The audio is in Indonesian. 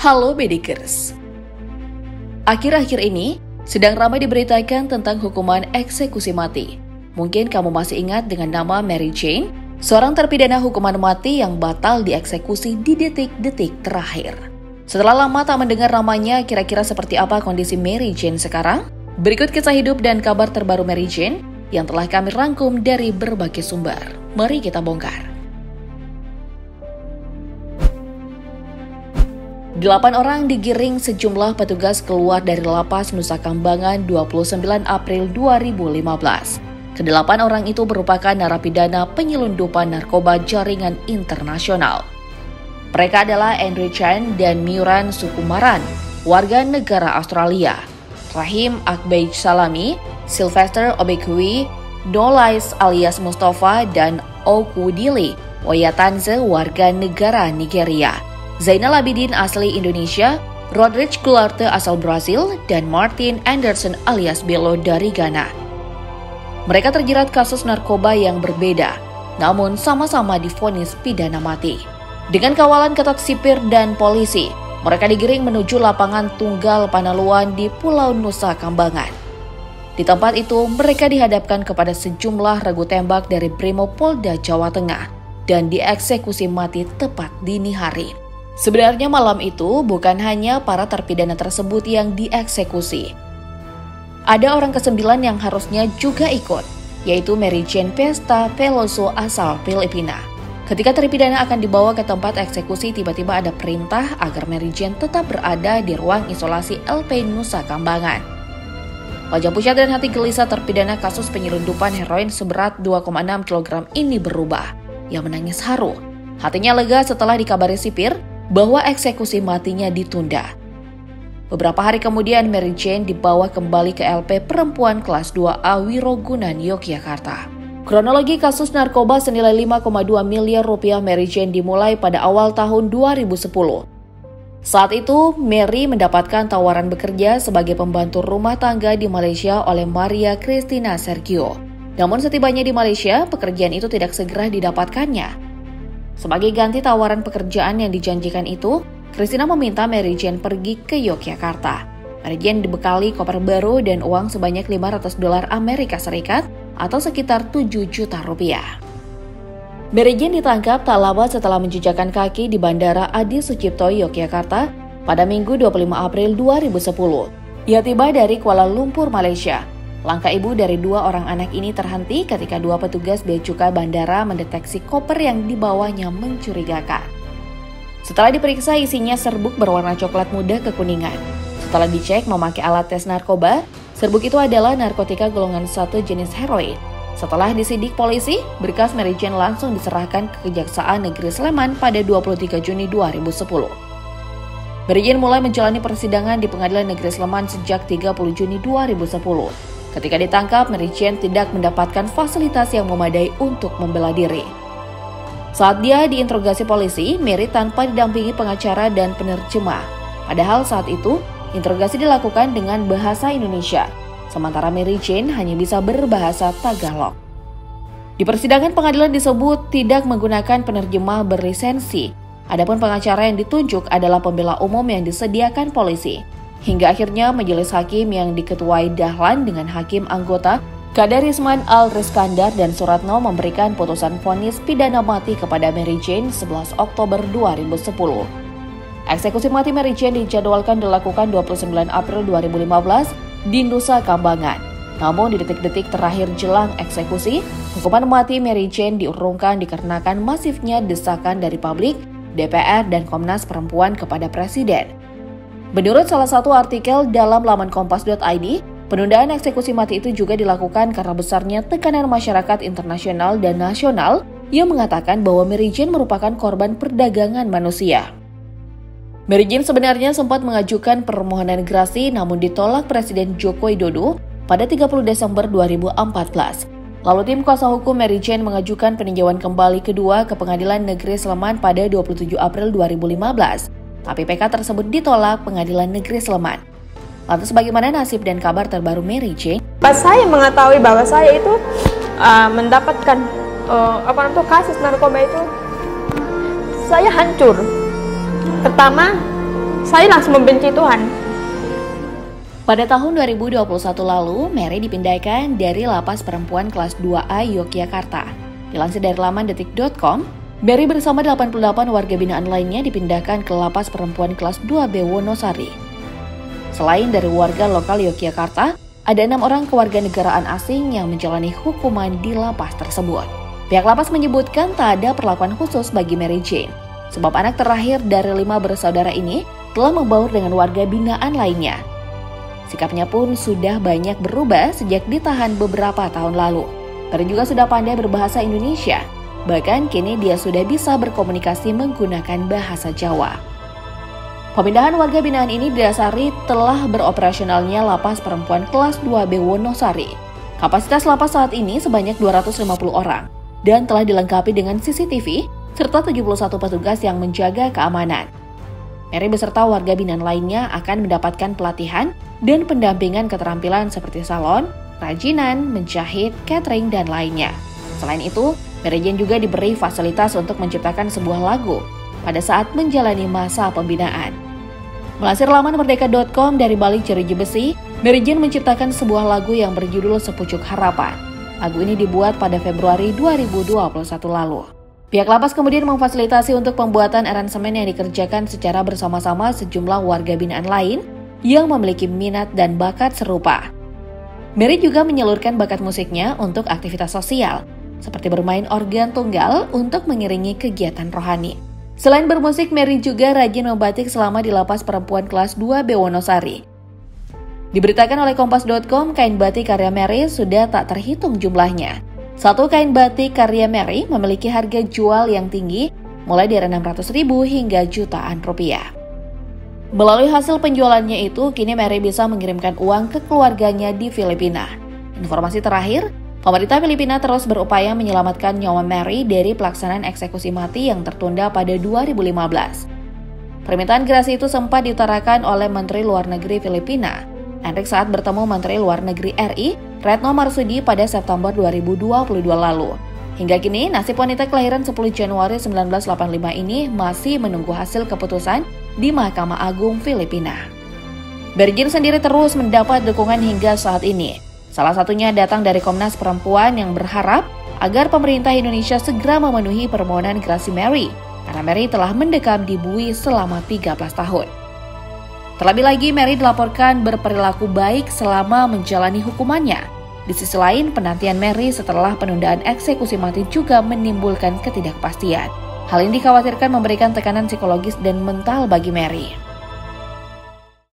Halo Bedikers. Akhir-akhir ini sedang ramai diberitakan tentang hukuman eksekusi mati. Mungkin kamu masih ingat dengan nama Mary Jane, seorang terpidana hukuman mati yang batal dieksekusi di detik-detik terakhir. Setelah lama tak mendengar namanya, kira-kira seperti apa kondisi Mary Jane sekarang? Berikut kisah hidup dan kabar terbaru Mary Jane yang telah kami rangkum dari berbagai sumber. Mari kita bongkar. 8 orang digiring sejumlah petugas keluar dari lapas Nusa Kambangan 29 April 2015. Kedelapan orang itu merupakan narapidana penyelundupan narkoba jaringan internasional. Mereka adalah Andrew Chan dan Miran Sukumaran, warga negara Australia, Rahim Akbej Salami, Sylvester Obekui, Nolais alias Mustafa, dan Oku Dili Oyatanze, warga negara Nigeria, Zainal Abidin asli Indonesia, Rodrich Goularte asal Brasil, dan Martin Anderson alias Belo dari Ghana. Mereka terjerat kasus narkoba yang berbeda, namun sama-sama divonis pidana mati. Dengan kawalan ketat sipir dan polisi, mereka digiring menuju lapangan tunggal Panaluan di Pulau Nusa Kambangan. Di tempat itu, mereka dihadapkan kepada sejumlah regu tembak dari Brimopolda Jawa Tengah dan dieksekusi mati tepat dini hari. Sebenarnya malam itu bukan hanya para terpidana tersebut yang dieksekusi. Ada orang ke-9 yang harusnya juga ikut, yaitu Mary Jane Pesta Peloso asal Filipina. Ketika terpidana akan dibawa ke tempat eksekusi, tiba-tiba ada perintah agar Mary Jane tetap berada di ruang isolasi LP Nusa Kambangan. Wajah pucat dan hati gelisah terpidana kasus penyelundupan heroin seberat 2,6 kg ini berubah. Ia menangis haru. Hatinya lega setelah dikabari sipir bahwa eksekusi matinya ditunda. Beberapa hari kemudian Mary Jane dibawa kembali ke LP Perempuan kelas 2A Wirogunan, Yogyakarta. Kronologi kasus narkoba senilai 5,2 miliar rupiah Mary Jane dimulai pada awal tahun 2010. Saat itu, Mary mendapatkan tawaran bekerja sebagai pembantu rumah tangga di Malaysia oleh Maria Christina Sergio. Namun setibanya di Malaysia, pekerjaan itu tidak segera didapatkannya. Sebagai ganti tawaran pekerjaan yang dijanjikan itu, Christina meminta Mary Jane pergi ke Yogyakarta. Mary Jane dibekali koper baru dan uang sebanyak $500 Amerika Serikat atau sekitar 7 juta rupiah. Mary Jane ditangkap tak lama setelah menjejakkan kaki di Bandara Adi Sucipto, Yogyakarta pada Minggu 25 April 2010. Ia tiba dari Kuala Lumpur, Malaysia. Langkah ibu dari 2 orang anak ini terhenti ketika 2 petugas bea cukai bandara mendeteksi koper yang dibawanya mencurigakan. Setelah diperiksa, isinya serbuk berwarna coklat muda kekuningan. Setelah dicek memakai alat tes narkoba, serbuk itu adalah narkotika golongan 1 jenis heroin. Setelah disidik polisi, berkas Mary Jane langsung diserahkan ke Kejaksaan Negeri Sleman pada 23 Juni 2010. Mary Jane mulai menjalani persidangan di Pengadilan Negeri Sleman sejak 30 Juni 2010. Ketika ditangkap, Mary Jane tidak mendapatkan fasilitas yang memadai untuk membela diri. Saat dia diinterogasi polisi, Mary tanpa didampingi pengacara dan penerjemah. Padahal saat itu, interogasi dilakukan dengan bahasa Indonesia, sementara Mary Jane hanya bisa berbahasa Tagalog. Di persidangan, pengadilan disebut tidak menggunakan penerjemah berlisensi. Adapun pengacara yang ditunjuk adalah pembela umum yang disediakan polisi. Hingga akhirnya majelis hakim yang diketuai Dahlan dengan hakim anggota Kadarisman Al-Riskandar dan Suratno memberikan putusan vonis pidana mati kepada Mary Jane 11 Oktober 2010. Eksekusi mati Mary Jane dijadwalkan dilakukan 29 April 2015 di Nusa Kambangan. Namun di detik-detik terakhir jelang eksekusi, hukuman mati Mary Jane diurungkan dikarenakan masifnya desakan dari publik, DPR, dan Komnas Perempuan kepada Presiden. Menurut salah satu artikel dalam laman kompas.id, penundaan eksekusi mati itu juga dilakukan karena besarnya tekanan masyarakat internasional dan nasional yang mengatakan bahwa Mary Jane merupakan korban perdagangan manusia. Mary Jane sebenarnya sempat mengajukan permohonan gerasi namun ditolak Presiden Joko Widodo pada 30 Desember 2014. Lalu tim kuasa hukum Mary Jane mengajukan peninjauan kembali kedua ke Pengadilan Negeri Sleman pada 27 April 2015. Tapi PK tersebut ditolak Pengadilan Negeri Sleman. Lantas bagaimana nasib dan kabar terbaru Mary Jane? Pas saya mengetahui bahwa saya itu mendapatkan kasus narkoba itu, saya hancur. Pertama, saya langsung membenci Tuhan. Pada tahun 2021 lalu, Mary dipindahkan dari lapas perempuan kelas 2A Yogyakarta. Dilansir dari laman detik.com, Mary bersama 88 warga binaan lainnya dipindahkan ke lapas perempuan kelas 2B Wonosari. Selain dari warga lokal Yogyakarta, ada 6 orang kewarganegaraan asing yang menjalani hukuman di lapas tersebut. Pihak lapas menyebutkan tak ada perlakuan khusus bagi Mary Jane, sebab anak terakhir dari 5 bersaudara ini telah membaur dengan warga binaan lainnya. Sikapnya pun sudah banyak berubah sejak ditahan beberapa tahun lalu. Mary juga sudah pandai berbahasa Indonesia, bahkan kini dia sudah bisa berkomunikasi menggunakan bahasa Jawa. Pemindahan warga binaan ini didasari telah beroperasionalnya lapas perempuan kelas 2B Wonosari. Kapasitas lapas saat ini sebanyak 250 orang dan telah dilengkapi dengan CCTV serta 71 petugas yang menjaga keamanan. Mary beserta warga binaan lainnya akan mendapatkan pelatihan dan pendampingan keterampilan seperti salon, kerajinan, menjahit, catering, dan lainnya. Selain itu, Mary Jane juga diberi fasilitas untuk menciptakan sebuah lagu pada saat menjalani masa pembinaan. Melansir laman merdeka.com dari balik jeruji besi, Mary Jane menciptakan sebuah lagu yang berjudul Sepucuk Harapan. Lagu ini dibuat pada Februari 2021 lalu. Pihak lapas kemudian memfasilitasi untuk pembuatan aransemen yang dikerjakan secara bersama-sama sejumlah warga binaan lain yang memiliki minat dan bakat serupa. Mary juga menyalurkan bakat musiknya untuk aktivitas sosial, seperti bermain organ tunggal untuk mengiringi kegiatan rohani. Selain bermusik, Mary juga rajin membatik selama di lapas perempuan kelas 2B Wonosari. Diberitakan oleh Kompas.com, kain batik karya Mary sudah tak terhitung jumlahnya. Satu kain batik karya Mary memiliki harga jual yang tinggi, mulai dari 600.000 hingga jutaan rupiah. Melalui hasil penjualannya itu, kini Mary bisa mengirimkan uang ke keluarganya di Filipina. Informasi terakhir, pemerintah Filipina terus berupaya menyelamatkan nyawa Mary dari pelaksanaan eksekusi mati yang tertunda pada 2015. Permintaan gerasi itu sempat diutarakan oleh Menteri Luar Negeri Filipina, Enrique, saat bertemu Menteri Luar Negeri RI, Retno Marsudi pada September 2022 lalu. Hingga kini, nasib wanita kelahiran 10 Januari 1985 ini masih menunggu hasil keputusan di Mahkamah Agung Filipina. Mary Jane sendiri terus mendapat dukungan hingga saat ini. Salah satunya datang dari Komnas Perempuan yang berharap agar pemerintah Indonesia segera memenuhi permohonan gerasi Mary, karena Mary telah mendekam di bui selama 13 tahun. Terlebih lagi, Mary dilaporkan berperilaku baik selama menjalani hukumannya. Di sisi lain, penantian Mary setelah penundaan eksekusi mati juga menimbulkan ketidakpastian. Hal ini dikhawatirkan memberikan tekanan psikologis dan mental bagi Mary.